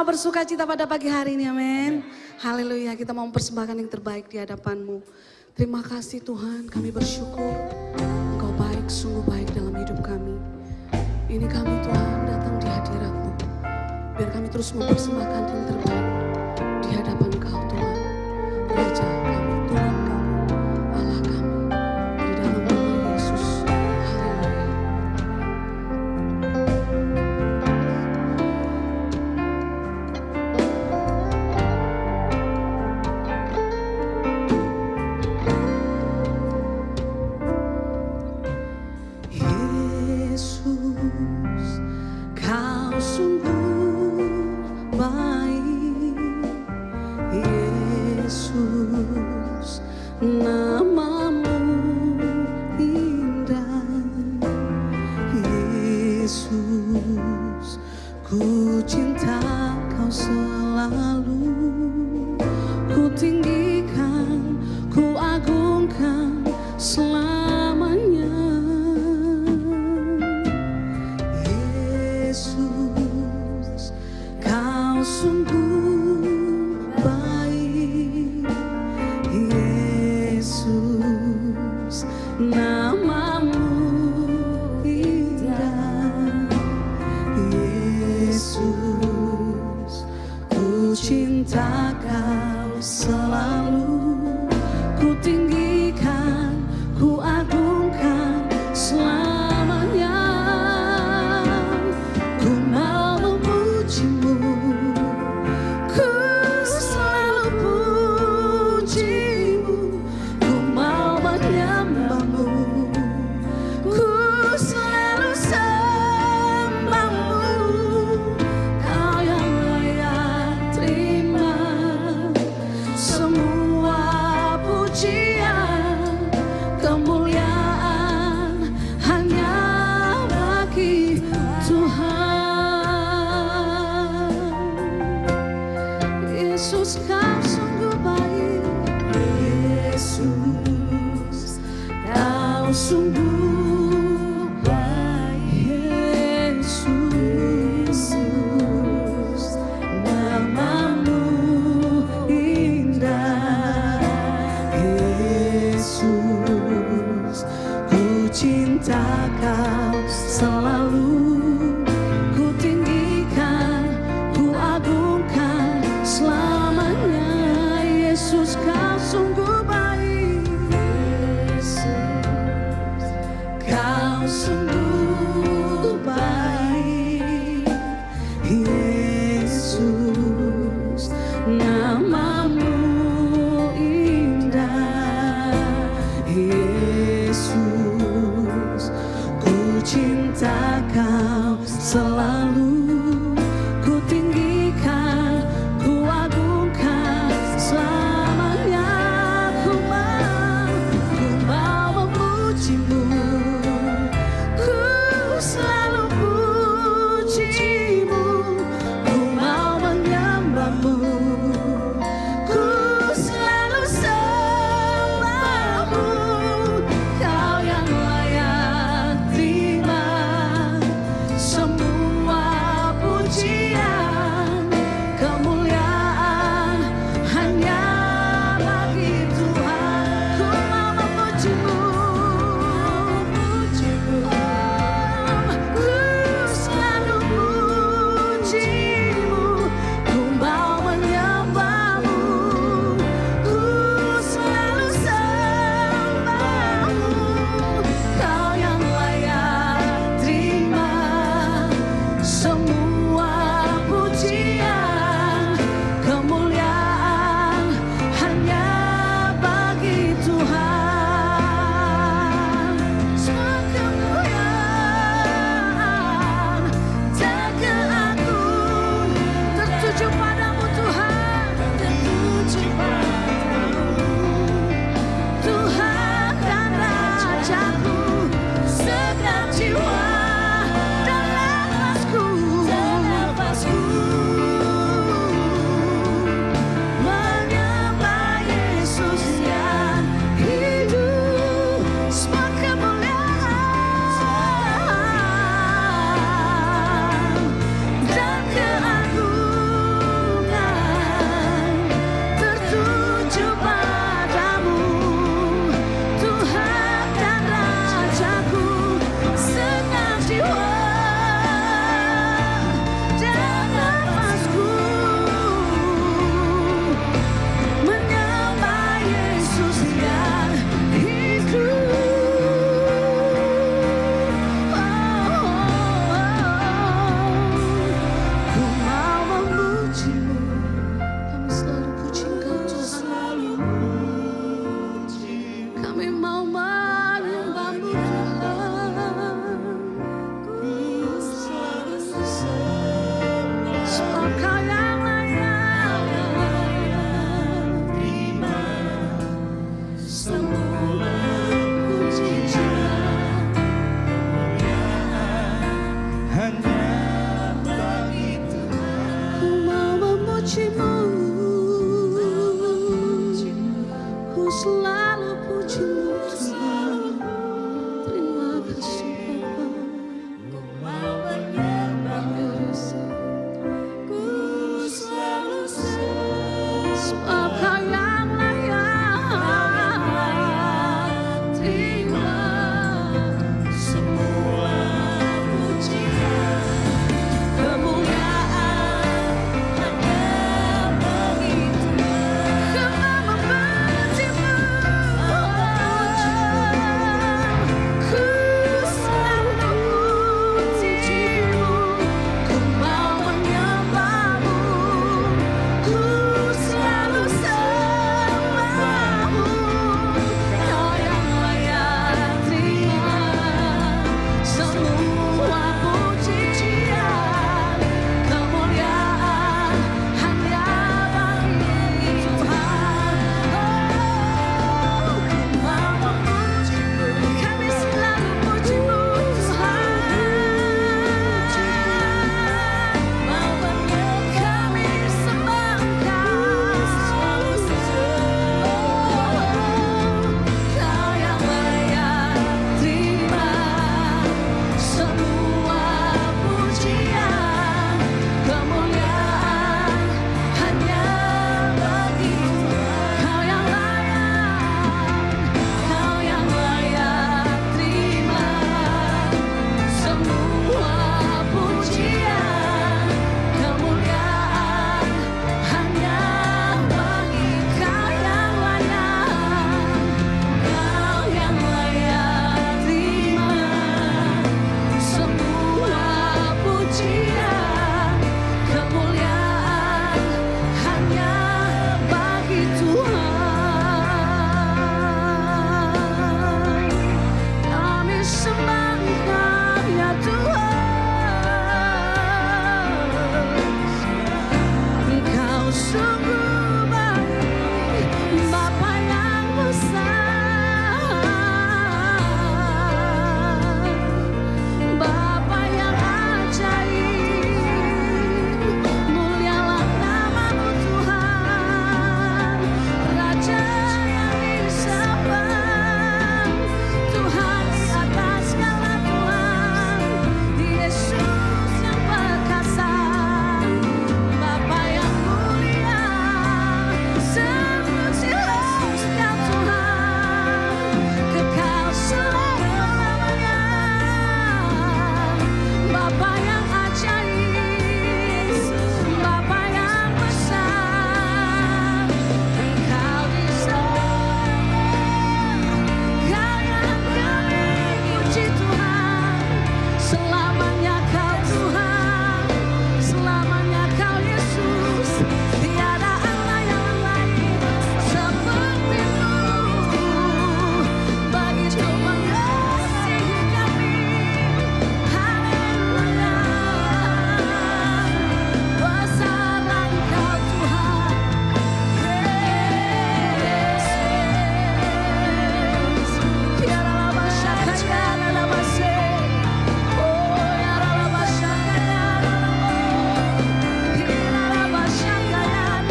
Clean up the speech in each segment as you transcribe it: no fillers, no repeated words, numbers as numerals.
bersuka cita pada pagi hari ini, amin. Haleluya, kita mau mempersembahkan yang terbaik di hadapan-Mu. Terima kasih Tuhan, kami bersyukur Engkau baik, sungguh baik dalam hidup kami. Ini kami Tuhan datang di hadirat-Mu, biar kami terus mempersembahkan yang terbaik di hadapan Kau Tuhan. Raja kami, Tuhan kami, Allah kami, di dalam nama Yesus. Haleluya. Yesus, Kau sungguh baik. Yesus, nama-Mu indah. Yesus, ku cinta Kau selalu. Ku tinggikan, ku agungkan selamanya. Yesus, Kau sungguh baik. Yesus, nama-Mu indah. Yesus, ku cinta Kau selalu. Ku tinggikan, ku agungkan selamanya. Ku mau memuji-Mu, ku selalu puji-Mu. Ku mau menyembah-Mu, ku selalu sembah-Mu. Kau yang layak terima semua pujian, kemuliaan hanya bagi Tuhan. Yesus, Kau sungguh baik. Yesus, Kau sungguh baik. Yesus, nama-Mu indah. Yesus, ku cinta Kau selalu. Ku tinggikan, ku agungkan selamanya. Yesus, Kau sungguh baik. Yesus, Kau sungguh baik. Yesus, nama-Mu indah. Yesus, ku cinta Kau selalu. Ku tinggikan, ku agungkan selamanya. Ku mau memuji-Mu, ku selalu puji-Mu. Ku mau menyembah-Mu, ku sebab Kau yang layak terima semua pujian. Kemuliaan hanya bagi-Mu. Kau memuji-Mu, ku selalu puji-Mu. Ku mau menyembah-Mu, ku selalu sembah-Mu. Kau yang layak terima semua pujian. Kemuliaan hanya bagi Tuhan. Oh, ku mau memuji-Mu, kami selalu puji-Mu Tuhan. Kami sembah Engkau. Kau yang layak terima semua pujian. Kemuliaan hanya bagi Tuhan. Kau yang layak terima semua pujian. Kemuliaan hanya bagi Kau yang layak. Kau yang layak terima semua pujian. Kemuliaan hanya bagi Tuhan. Kami sembah Engkau ya Tuhan. Engkau sungguh baik, Bapa yang besar, Bapa yang ajaib. Mulialah nama-Mu Tuhan, Raja yang disembah, Tuhan di atas segala Tuhan, Yesus yang perkasa, Bapa yang mulia, sepuji-Mu Tuhan, kekal selama-lamanya. Bapa yang ajaib, Bapa yang besar, Engkau disembah, Kau yang kami puji Tuhan. Selamanya Kau Tuhan, selamanya Kau Yesus. Tiada Allah yang lain seperti-Mu. Begitu mengasihi kami. Haleluya. Besarlah Engkau Tuhan. Yesus. Biarlah masyarakat dalam masih. Oh, biarlah masyarakat dalam. Biarlah masyarakat dalam.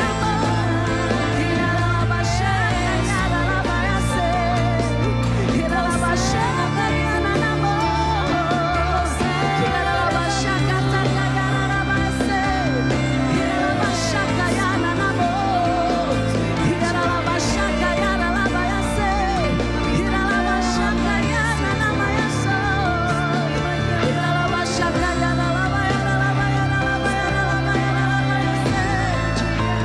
Biarlah masyarakat dalam masih. Biarlah masyarakat dalam. Biarlah masyarakat dalam masih. Biarlah masyarakat dalam. Biarlah masyarakat dalam masih. Biarlah masyarakat dalam masih. Biarlah masyarakat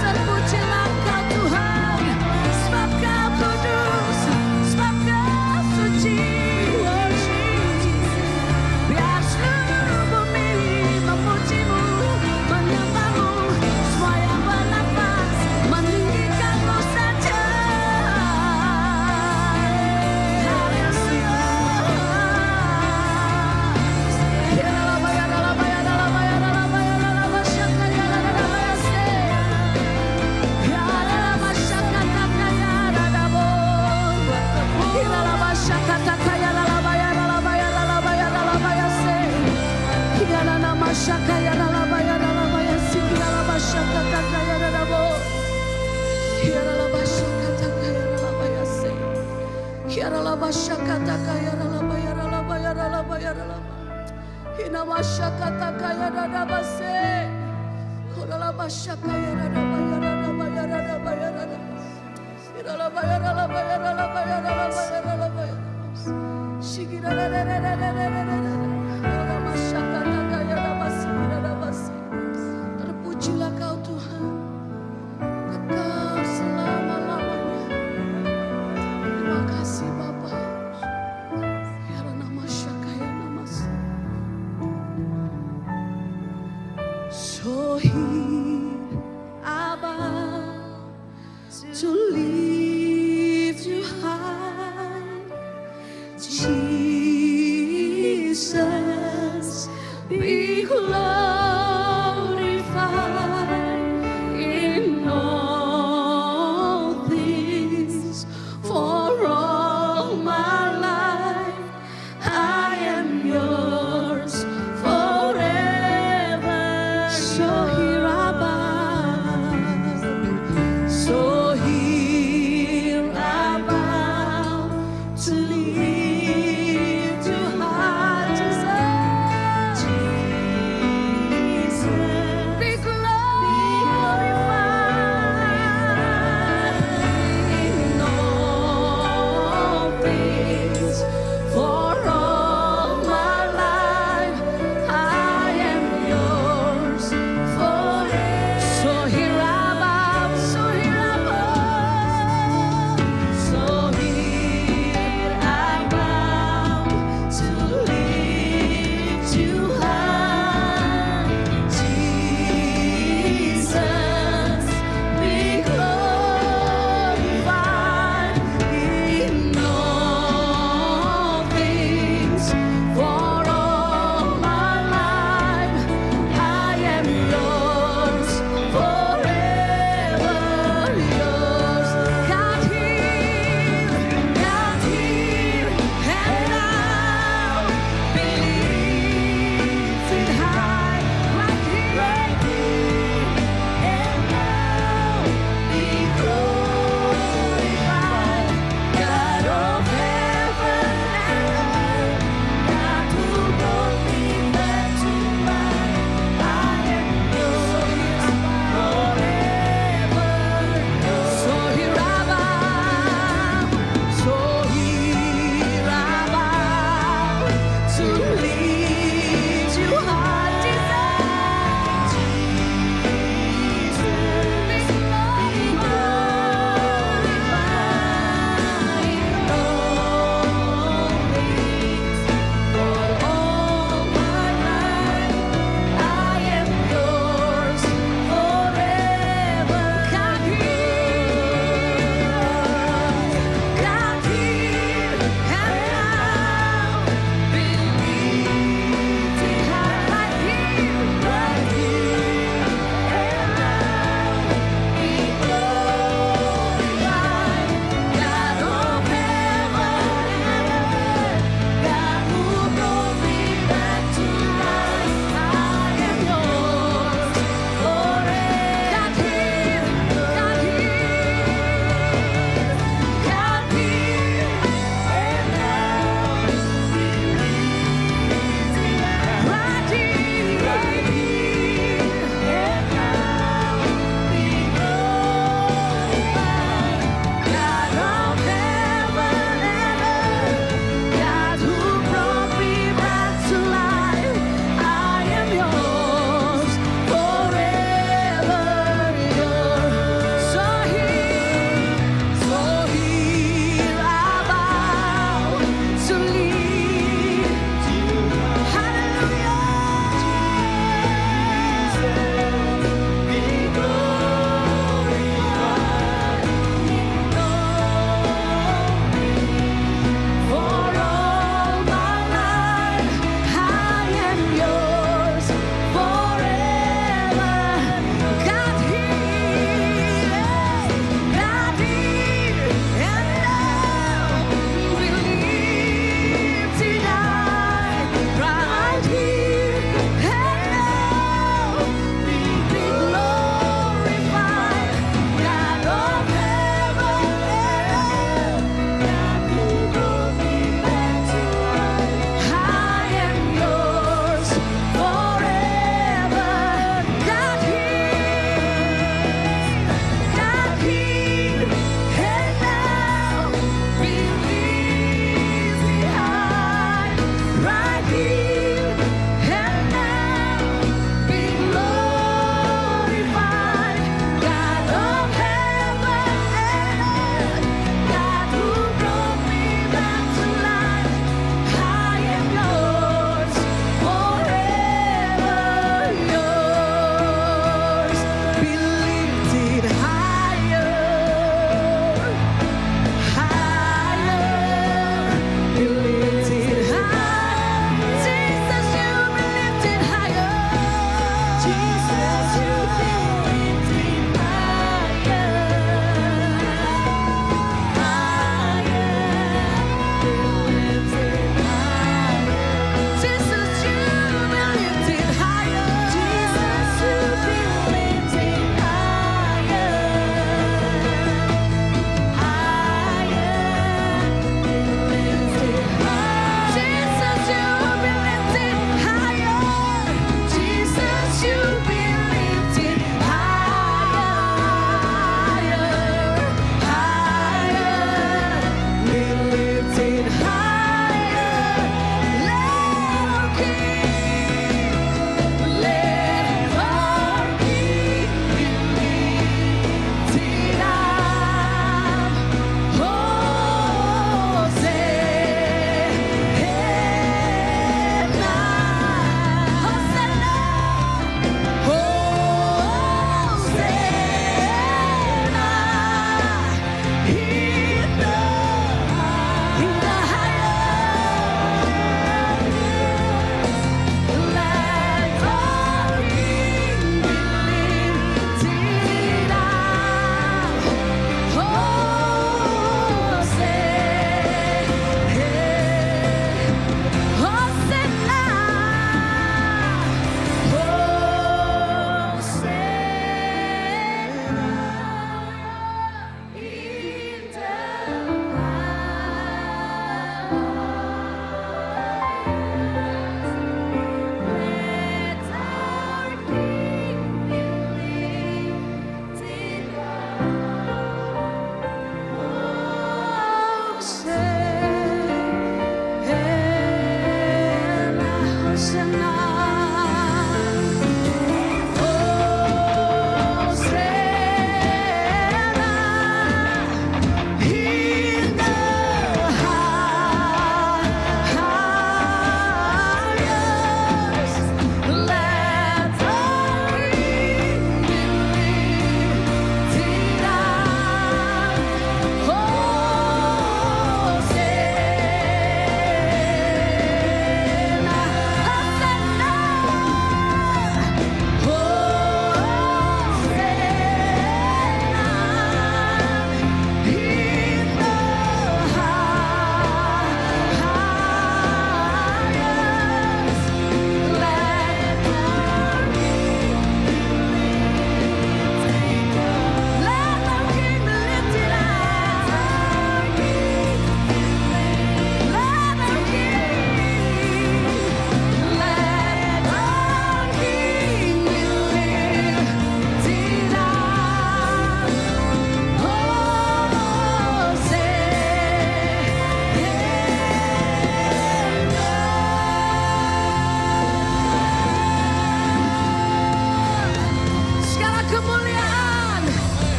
terpujilah Engkau Tuhan, sebab Kau kudus, sebab Kau suci. Biar seluruh bumi memuji-Mu, menyembah-Mu, semua yang bernafas meninggikan-Mu saja. Haleluya. Hina glorified in all things. For all my life I am yours forever. So here I bow. So here I bow to lift you high, Jesus.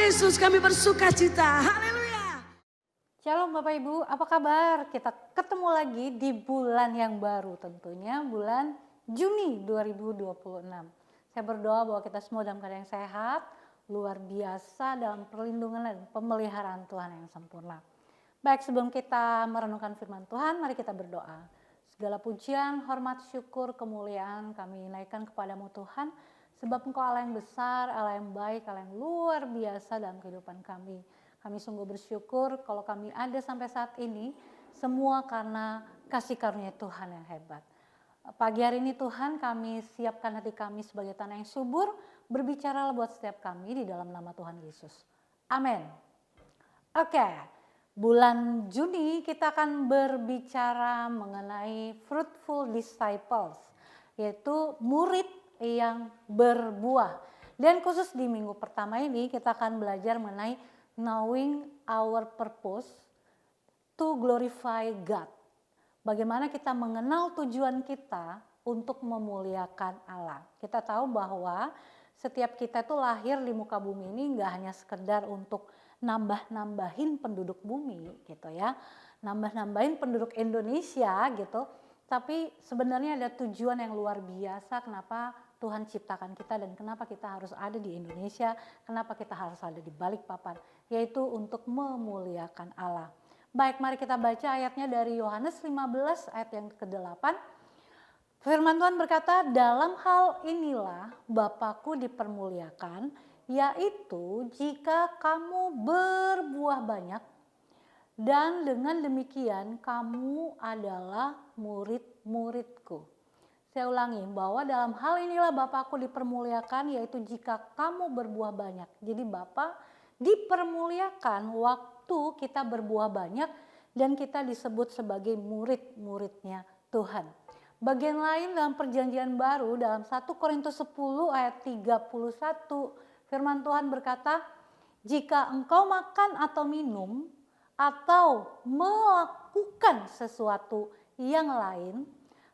Yesus kami bersuka cita. Haleluya. Shalom Bapak Ibu, apa kabar? Kita ketemu lagi di bulan yang baru, tentunya bulan Juni 2026. Saya berdoa bahwa kita semua dalam keadaan yang sehat, luar biasa dalam perlindungan dan pemeliharaan Tuhan yang sempurna. Baik, sebelum kita merenungkan firman Tuhan, mari kita berdoa. Segala pujian, hormat, syukur, kemuliaan kami naikkan kepadamu Tuhan, sebab Engkau Allah yang besar, Allah yang baik, Allah yang luar biasa dalam kehidupan kami. Kami sungguh bersyukur kalau kami ada sampai saat ini, semua karena kasih karunia Tuhan yang hebat. Pagi hari ini Tuhan, kami siapkan hati kami sebagai tanah yang subur, berbicaralah buat setiap kami di dalam nama Tuhan Yesus. Amin. Oke, bulan Juni kita akan berbicara mengenai fruitful disciples, yaitu murid yang berbuah. Dan khusus di minggu pertama ini kita akan belajar mengenai knowing our purpose to glorify God. Bagaimana kita mengenal tujuan kita untuk memuliakan Allah. Kita tahu bahwa setiap kita itu lahir di muka bumi ini nggak hanya sekedar untuk nambah-nambahin penduduk bumi gitu ya. Nambah-nambahin penduduk Indonesia gitu. Tapi sebenarnya ada tujuan yang luar biasa kenapa Tuhan ciptakan kita dan kenapa kita harus ada di Indonesia, kenapa kita harus ada di Balikpapan, yaitu untuk memuliakan Allah. Baik, mari kita baca ayatnya dari Yohanes 15 ayat yang ke-8. Firman Tuhan berkata, dalam hal inilah Bapakku dipermuliakan, yaitu jika kamu berbuah banyak, dan dengan demikian kamu adalah murid-muridku. Saya ulangi, bahwa dalam hal inilah Bapakku dipermuliakan, yaitu jika kamu berbuah banyak. Jadi Bapa dipermuliakan waktu kita berbuah banyak dan kita disebut sebagai murid-muridnya Tuhan. Bagian lain dalam perjanjian baru dalam 1 Korintus 10 ayat 31, firman Tuhan berkata, jika engkau makan atau minum atau melakukan sesuatu yang lain,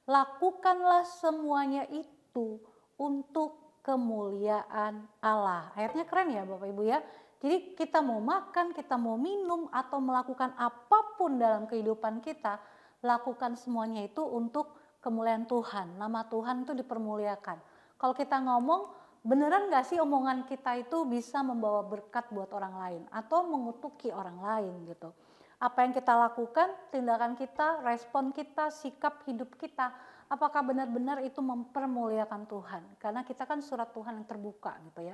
lakukanlah semuanya itu untuk kemuliaan Allah. Ayatnya keren ya Bapak Ibu ya. Jadi kita mau makan, kita mau minum atau melakukan apapun dalam kehidupan kita, lakukan semuanya itu untuk kemuliaan Tuhan. Nama Tuhan itu dipermuliakan. Kalau kita ngomong, beneran gak sih omongan kita itu bisa membawa berkat buat orang lain atau mengutuki orang lain gitu. Apa yang kita lakukan, tindakan kita, respon kita, sikap hidup kita, apakah benar-benar itu mempermuliakan Tuhan? Karena kita kan surat Tuhan yang terbuka gitu ya.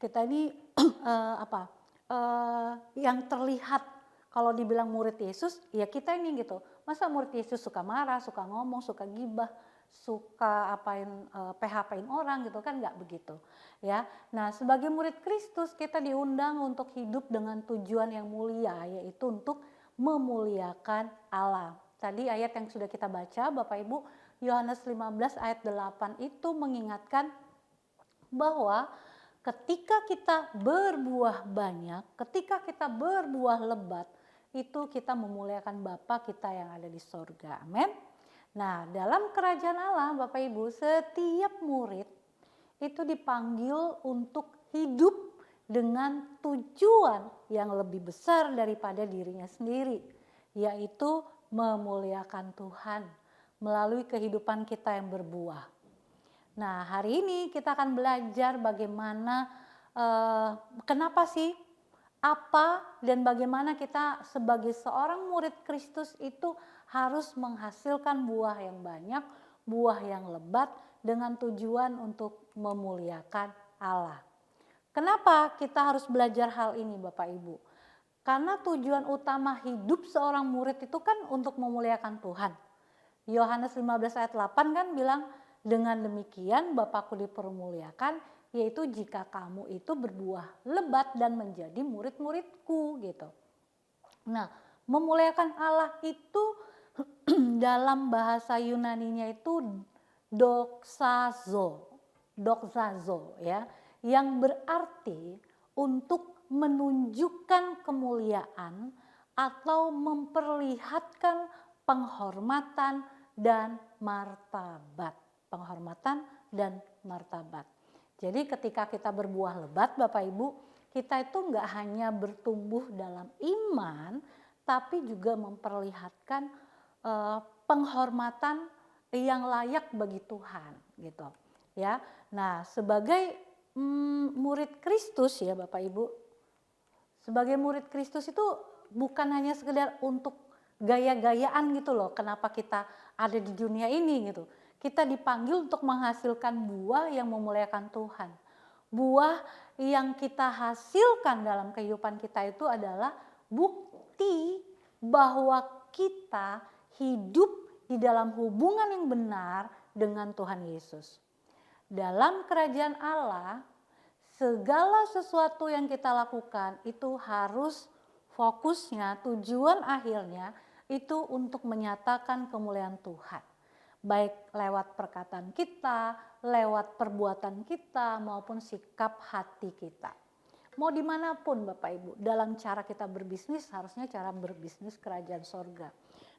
Kita ini yang terlihat kalau dibilang murid Yesus, ya kita ini gitu. Masa murid Yesus suka marah, suka ngomong, suka gibah, suka PHP-in orang gitu kan, nggak begitu ya. Nah, sebagai murid Kristus kita diundang untuk hidup dengan tujuan yang mulia, yaitu untuk memuliakan Allah. Tadi ayat yang sudah kita baca Bapak Ibu, Yohanes 15 ayat 8 itu mengingatkan bahwa ketika kita berbuah banyak, ketika kita berbuah lebat, itu kita memuliakan Bapa kita yang ada di sorga. Amin. Nah, dalam kerajaan Allah Bapak Ibu, setiap murid itu dipanggil untuk hidup dengan tujuan yang lebih besar daripada dirinya sendiri, yaitu memuliakan Tuhan melalui kehidupan kita yang berbuah. Nah, hari ini kita akan belajar bagaimana, kenapa sih, apa dan bagaimana kita sebagai seorang murid Kristus itu harus menghasilkan buah yang banyak, buah yang lebat dengan tujuan untuk memuliakan Allah. Kenapa kita harus belajar hal ini Bapak Ibu? Karena tujuan utama hidup seorang murid itu kan untuk memuliakan Tuhan. Yohanes 15 ayat 8 kan bilang, dengan demikian Bapakku dipermuliakan, yaitu jika kamu itu berbuah lebat dan menjadi murid-muridku gitu. Nah, memuliakan Allah itu dalam bahasa Yunaninya itu doxazo ya, yang berarti untuk menunjukkan kemuliaan atau memperlihatkan penghormatan dan martabat. Penghormatan dan martabat. Jadi ketika kita berbuah lebat Bapak Ibu, kita itu nggak hanya bertumbuh dalam iman, tapi juga memperlihatkan penghormatan yang layak bagi Tuhan gitu ya. Nah, sebagai murid Kristus ya Bapak Ibu, sebagai murid Kristus itu bukan hanya sekedar untuk gaya-gayaan gitu loh, kenapa kita ada di dunia ini gitu. Kita dipanggil untuk menghasilkan buah yang memuliakan Tuhan. Buah yang kita hasilkan dalam kehidupan kita itu adalah bukti bahwa kita hidup di dalam hubungan yang benar dengan Tuhan Yesus. Dalam kerajaan Allah, segala sesuatu yang kita lakukan itu harus fokusnya, tujuan akhirnya itu untuk menyatakan kemuliaan Tuhan. Baik lewat perkataan kita, lewat perbuatan kita maupun sikap hati kita. Mau dimanapun Bapak Ibu, dalam cara kita berbisnis harusnya cara berbisnis kerajaan sorga.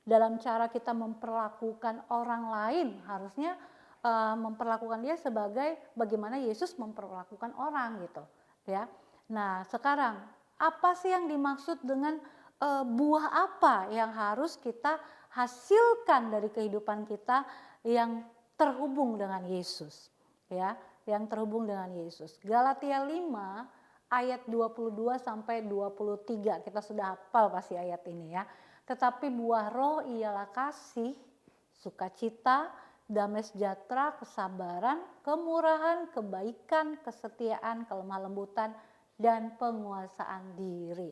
Dalam cara kita memperlakukan orang lain harusnya memperlakukan dia sebagai bagaimana Yesus memperlakukan orang gitu ya. Nah sekarang apa sih yang dimaksud dengan buah apa yang harus kita hasilkan dari kehidupan kita yang terhubung dengan Yesus ya, yang terhubung dengan Yesus. Galatia 5 ayat 22 sampai 23, kita sudah hafal pasti ayat ini ya. Tetapi buah roh ialah kasih, sukacita, damai sejahtera, kesabaran, kemurahan, kebaikan, kesetiaan, kelemah lembutan, dan penguasaan diri.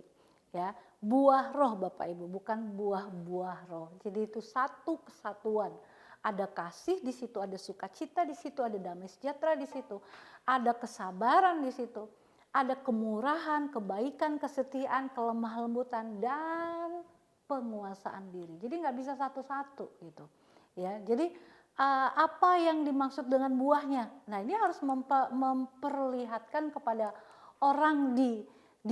Ya, buah roh Bapak Ibu, bukan buah-buah roh. Jadi itu satu kesatuan. Ada kasih di situ, ada sukacita di situ, ada damai sejahtera di situ, ada kesabaran di situ, ada kemurahan, kebaikan, kesetiaan, kelemah lembutan, dan penguasaan diri. Jadi nggak bisa satu-satu gitu. Ya, jadi apa yang dimaksud dengan buahnya? Nah, ini harus memperlihatkan kepada orang di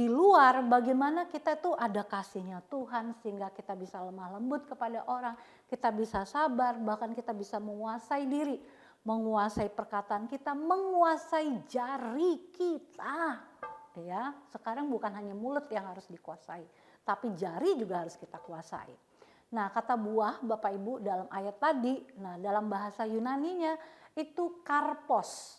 luar bagaimana kita tuh ada kasihnya Tuhan sehingga kita bisa lemah lembut kepada orang, kita bisa sabar, bahkan kita bisa menguasai diri, menguasai perkataan kita, menguasai jari kita. Ya, sekarang bukan hanya mulut yang harus dikuasai, tapi jari juga harus kita kuasai. Nah, kata buah Bapak Ibu dalam ayat tadi, nah dalam bahasa Yunaninya itu karpos.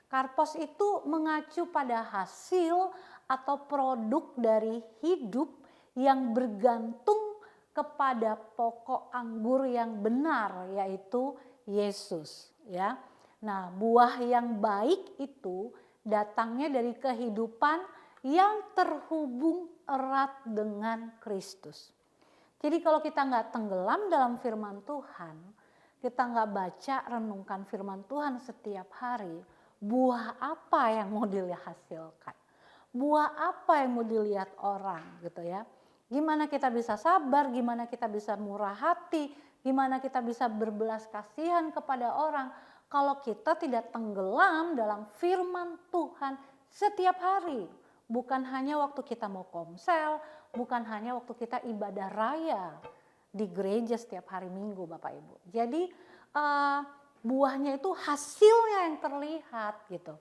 Karpos itu mengacu pada hasil atau produk dari hidup yang bergantung kepada pokok anggur yang benar, yaitu Yesus ya. Nah, buah yang baik itu datangnya dari kehidupan yang terhubung erat dengan Kristus. Jadi kalau kita nggak tenggelam dalam firman Tuhan, kita nggak baca renungkan firman Tuhan setiap hari, buah apa yang mau dihasilkan? Buah apa yang mau dilihat orang gitu ya? Gimana kita bisa sabar, gimana kita bisa murah hati, gimana kita bisa berbelas kasihan kepada orang kalau kita tidak tenggelam dalam firman Tuhan setiap hari. Bukan hanya waktu kita mau komsel, bukan hanya waktu kita ibadah raya di gereja setiap hari Minggu Bapak Ibu. Jadi buahnya itu hasilnya yang terlihat gitu.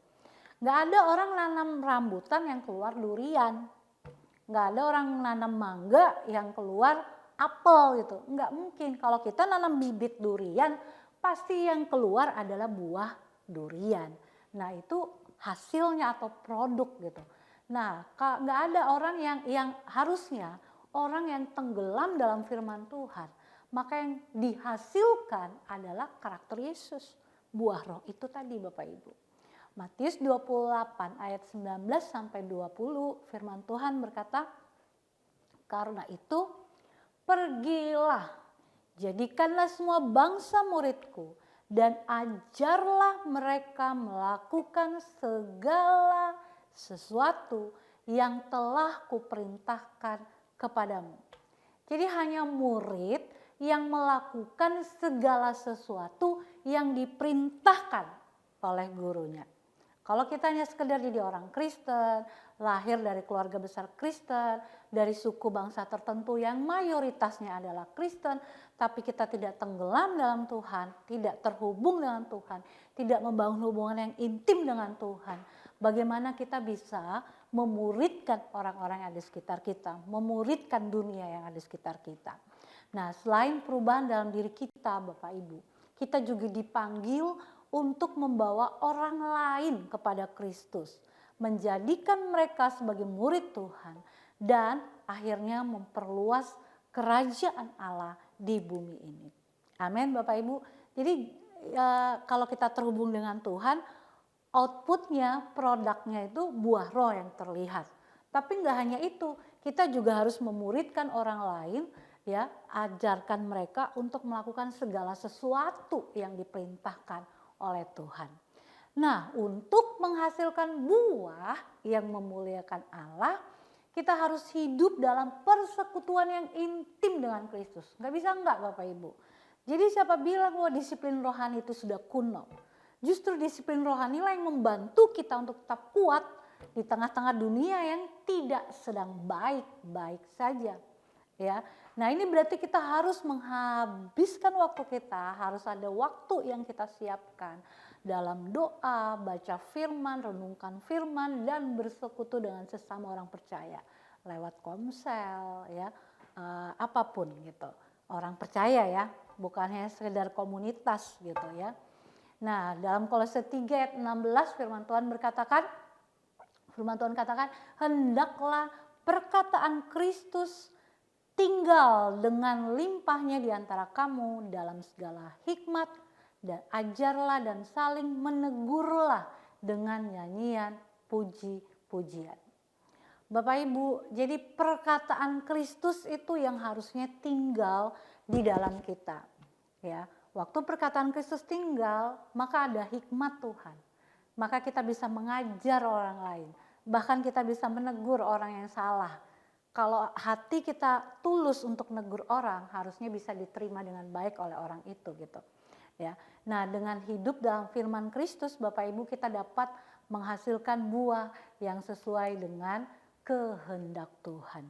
Gak ada orang nanam rambutan yang keluar durian. Gak ada orang nanam mangga yang keluar apel gitu. Gak mungkin. Kalau kita nanam bibit durian, pasti yang keluar adalah buah durian. Nah itu hasilnya atau produk gitu. Nah gak ada orang yang harusnya orang yang tenggelam dalam firman Tuhan. Maka yang dihasilkan adalah karakter Yesus. Buah roh itu tadi Bapak Ibu. Matius 28 ayat 19 sampai 20 firman Tuhan berkata, karena itu pergilah, jadikanlah semua bangsa muridku dan ajarlah mereka melakukan segala sesuatu yang telah kuperintahkan kepadamu. Jadi hanya murid yang melakukan segala sesuatu yang diperintahkan oleh gurunya. Kalau kita hanya sekedar jadi orang Kristen, lahir dari keluarga besar Kristen, dari suku bangsa tertentu yang mayoritasnya adalah Kristen, tapi kita tidak tenggelam dalam Tuhan, tidak terhubung dengan Tuhan, tidak membangun hubungan yang intim dengan Tuhan, bagaimana kita bisa memuridkan orang-orang yang ada di sekitar kita, memuridkan dunia yang ada di sekitar kita. Nah, selain perubahan dalam diri kita, Bapak Ibu, kita juga dipanggil untuk membawa orang lain kepada Kristus, menjadikan mereka sebagai murid Tuhan, dan akhirnya memperluas kerajaan Allah di bumi ini. Amin, Bapak Ibu. Jadi kalau kita terhubung dengan Tuhan, outputnya, produknya itu buah roh yang terlihat. Tapi nggak hanya itu, kita juga harus memuridkan orang lain, ya, ajarkan mereka untuk melakukan segala sesuatu yang diperintahkan oleh Tuhan. Nah, untuk menghasilkan buah yang memuliakan Allah, kita harus hidup dalam persekutuan yang intim dengan Kristus. Nggak bisa enggak, Bapak Ibu. Jadi siapa bilang bahwa disiplin rohani itu sudah kuno? Justru disiplin rohani lah yang membantu kita untuk tetap kuat di tengah-tengah dunia yang tidak sedang baik-baik saja. Ya, nah ini berarti kita harus menghabiskan waktu kita, harus ada waktu yang kita siapkan dalam doa, baca firman, renungkan firman, dan bersekutu dengan sesama orang percaya lewat komsel, ya, apapun gitu. Orang percaya ya, bukan hanya sekedar komunitas gitu ya. Nah, dalam Kolose 3 ayat 16 firman Tuhan katakan, hendaklah perkataan Kristus tinggal dengan limpahnya di antara kamu dalam segala hikmat, dan ajarlah dan saling menegurlah dengan nyanyian puji-pujian. Bapak Ibu, jadi perkataan Kristus itu yang harusnya tinggal di dalam kita. Ya, waktu perkataan Kristus tinggal, maka ada hikmat Tuhan. Maka kita bisa mengajar orang lain, bahkan kita bisa menegur orang yang salah. Kalau hati kita tulus untuk negur orang, harusnya bisa diterima dengan baik oleh orang itu gitu. Ya. Nah, dengan hidup dalam firman Kristus, Bapak Ibu, kita dapat menghasilkan buah yang sesuai dengan kehendak Tuhan.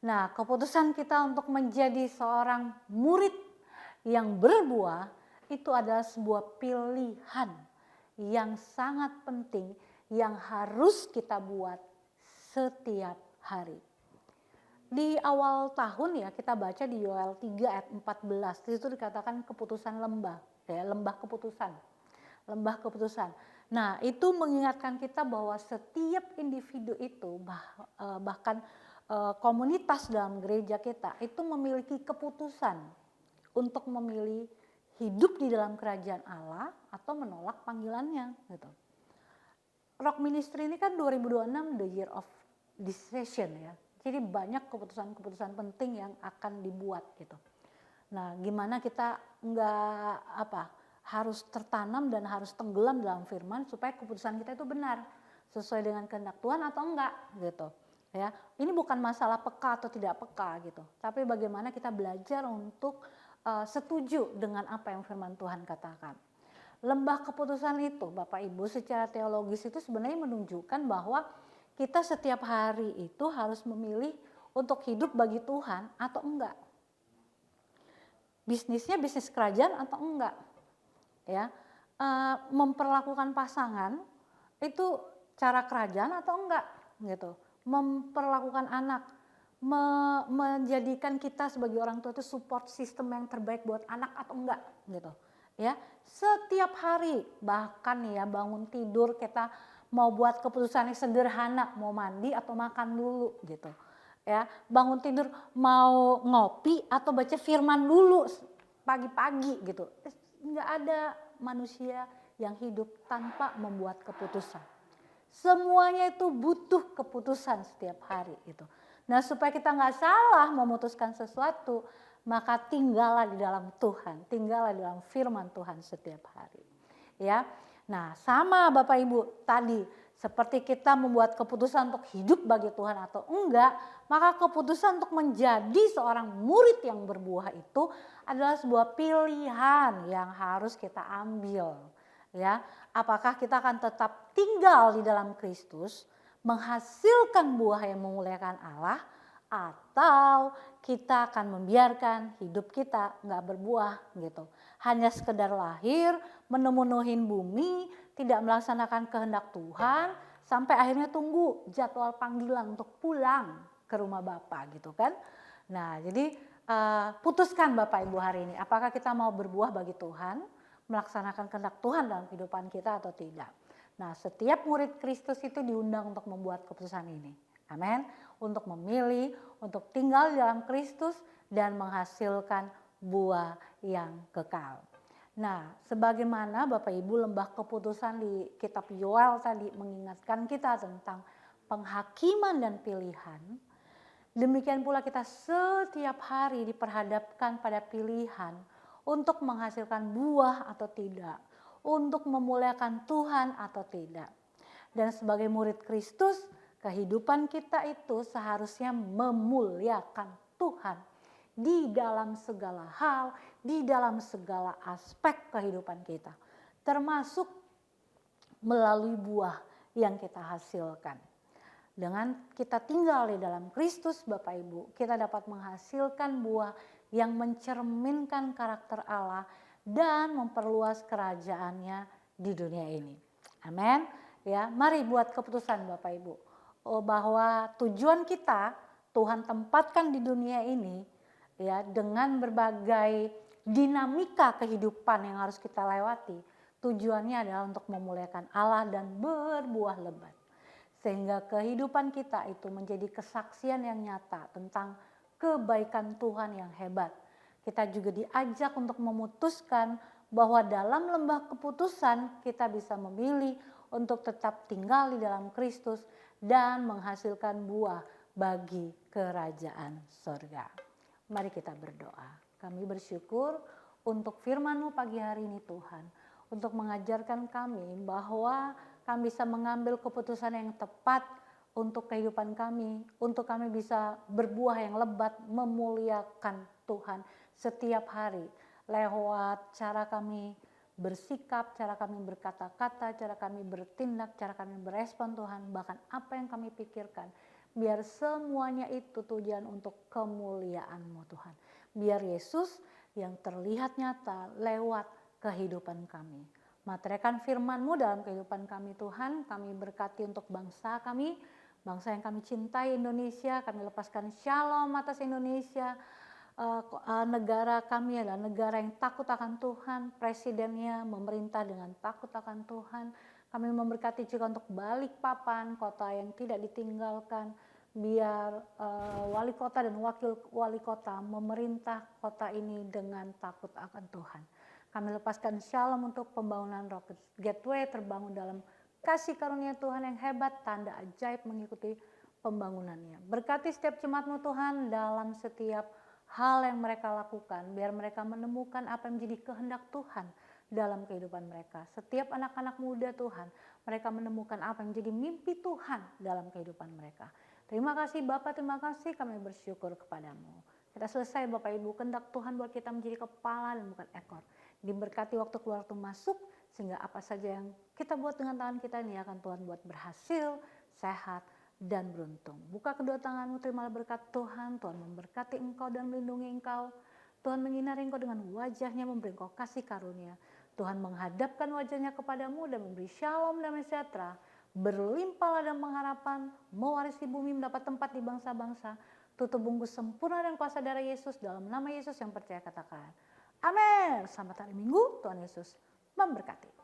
Nah, keputusan kita untuk menjadi seorang murid yang berbuah itu adalah sebuah pilihan yang sangat penting yang harus kita buat setiap hari. Di awal tahun ya, kita baca di Yoel 3 ayat 14, itu dikatakan keputusan lembah, ya, lembah keputusan. Nah, itu mengingatkan kita bahwa setiap individu itu, bahkan komunitas dalam gereja kita itu memiliki keputusan untuk memilih hidup di dalam kerajaan Allah atau menolak panggilannya gitu. Rock Ministry ini kan 2026 the year of decision ya. Jadi banyak keputusan-keputusan penting yang akan dibuat gitu. Nah, gimana kita harus tertanam dan harus tenggelam dalam firman supaya keputusan kita itu benar, sesuai dengan kehendak Tuhan atau enggak gitu. Ya, ini bukan masalah peka atau tidak peka gitu, tapi bagaimana kita belajar untuk setuju dengan apa yang firman Tuhan katakan. Lembah keputusan itu, Bapak Ibu, secara teologis itu sebenarnya menunjukkan bahwa kita setiap hari itu harus memilih untuk hidup bagi Tuhan atau enggak. Bisnisnya bisnis kerajaan atau enggak. Ya, memperlakukan pasangan itu cara kerajaan atau enggak gitu. Memperlakukan anak, menjadikan kita sebagai orang tua itu support system yang terbaik buat anak atau enggak gitu. Ya, setiap hari, bahkan ya bangun tidur kita mau buat keputusan yang sederhana, mau mandi atau makan dulu gitu. Ya, bangun tidur mau ngopi atau baca firman dulu pagi-pagi gitu. Enggak ada manusia yang hidup tanpa membuat keputusan. Semuanya itu butuh keputusan setiap hari gitu. Nah, supaya kita nggak salah memutuskan sesuatu, maka tinggallah di dalam Tuhan, tinggallah di dalam firman Tuhan setiap hari. Ya. Nah, sama Bapak Ibu tadi, seperti kita membuat keputusan untuk hidup bagi Tuhan atau enggak, maka keputusan untuk menjadi seorang murid yang berbuah itu adalah sebuah pilihan yang harus kita ambil. Ya, apakah kita akan tetap tinggal di dalam Kristus, menghasilkan buah yang memuliakan Allah, atau kita akan membiarkan hidup kita nggak berbuah gitu. Hanya sekedar lahir, memenuhin bumi, tidak melaksanakan kehendak Tuhan, sampai akhirnya tunggu jadwal panggilan untuk pulang ke rumah Bapa gitu kan. Nah jadi putuskan Bapak Ibu hari ini, apakah kita mau berbuah bagi Tuhan, melaksanakan kehendak Tuhan dalam kehidupan kita atau tidak. Nah setiap murid Kristus itu diundang untuk membuat keputusan ini. Amin. Untuk memilih, untuk tinggal di dalam Kristus dan menghasilkan buah yang kekal. Nah, sebagaimana Bapak Ibu lembah keputusan di kitab Yoel tadi mengingatkan kita tentang penghakiman dan pilihan, demikian pula kita setiap hari diperhadapkan pada pilihan untuk menghasilkan buah atau tidak, untuk memuliakan Tuhan atau tidak. Dan sebagai murid Kristus, kehidupan kita itu seharusnya memuliakan Tuhan di dalam segala hal, di dalam segala aspek kehidupan kita, termasuk melalui buah yang kita hasilkan. Dengan kita tinggal di dalam Kristus Bapak Ibu, kita dapat menghasilkan buah yang mencerminkan karakter Allah dan memperluas kerajaannya di dunia ini. Amin. Ya, mari buat keputusan Bapak Ibu bahwa tujuan kita Tuhan tempatkan di dunia ini ya dengan berbagai dinamika kehidupan yang harus kita lewati. Tujuannya adalah untuk memuliakan Allah dan berbuah lebat. Sehingga kehidupan kita itu menjadi kesaksian yang nyata tentang kebaikan Tuhan yang hebat. Kita juga diajak untuk memutuskan bahwa dalam lembah keputusan kita bisa memilih untuk tetap tinggal di dalam Kristus dan menghasilkan buah bagi kerajaan surga. Mari kita berdoa. Kami bersyukur untuk firman-Mu pagi hari ini Tuhan, untuk mengajarkan kami bahwa kami bisa mengambil keputusan yang tepat untuk kehidupan kami, untuk kami bisa berbuah yang lebat, memuliakan Tuhan setiap hari lewat cara kami bersikap, cara kami berkata-kata, cara kami bertindak, cara kami berespon Tuhan, bahkan apa yang kami pikirkan. Biar semuanya itu tujuan untuk kemuliaan-Mu Tuhan. Biar Yesus yang terlihat nyata lewat kehidupan kami. Materaikan firman-Mu dalam kehidupan kami Tuhan, kami berkati untuk bangsa kami, bangsa yang kami cintai Indonesia, kami lepaskan shalom atas Indonesia. Negara kami adalah negara yang takut akan Tuhan, presidennya memerintah dengan takut akan Tuhan. Kami memberkati juga untuk Balikpapan, kota yang tidak ditinggalkan, biar wali kota dan wakil wali kota memerintah kota ini dengan takut akan Tuhan. Kami lepaskan shalom untuk pembangunan Rocket Gateway terbangun dalam kasih karunia Tuhan yang hebat, tanda ajaib mengikuti pembangunannya. Berkati setiap jemaat-Mu Tuhan dalam setiap hal yang mereka lakukan, biar mereka menemukan apa yang menjadi kehendak Tuhan dalam kehidupan mereka. Setiap anak-anak muda Tuhan, mereka menemukan apa yang menjadi mimpi Tuhan dalam kehidupan mereka. Terima kasih Bapak, terima kasih, kami bersyukur kepadamu. Kita selesai Bapak Ibu, kehendak Tuhan buat kita menjadi kepala dan bukan ekor. Diberkati waktu keluar waktu masuk, sehingga apa saja yang kita buat dengan tangan kita ini akan Tuhan buat berhasil, sehat, dan beruntung. Buka kedua tanganmu, terimalah berkat Tuhan. Tuhan memberkati engkau dan melindungi engkau. Tuhan menyinari engkau dengan wajahnya, memberi engkau kasih karunia. Tuhan menghadapkan wajahnya kepadamu dan memberi shalom dan sejahtera. Berlimpahlah dalam pengharapan, mewarisi bumi, mendapat tempat di bangsa-bangsa. Tutup bungkus sempurna dan kuasa darah Yesus, dalam nama Yesus yang percaya katakan. Amin. Selamat hari Minggu, Tuhan Yesus memberkati.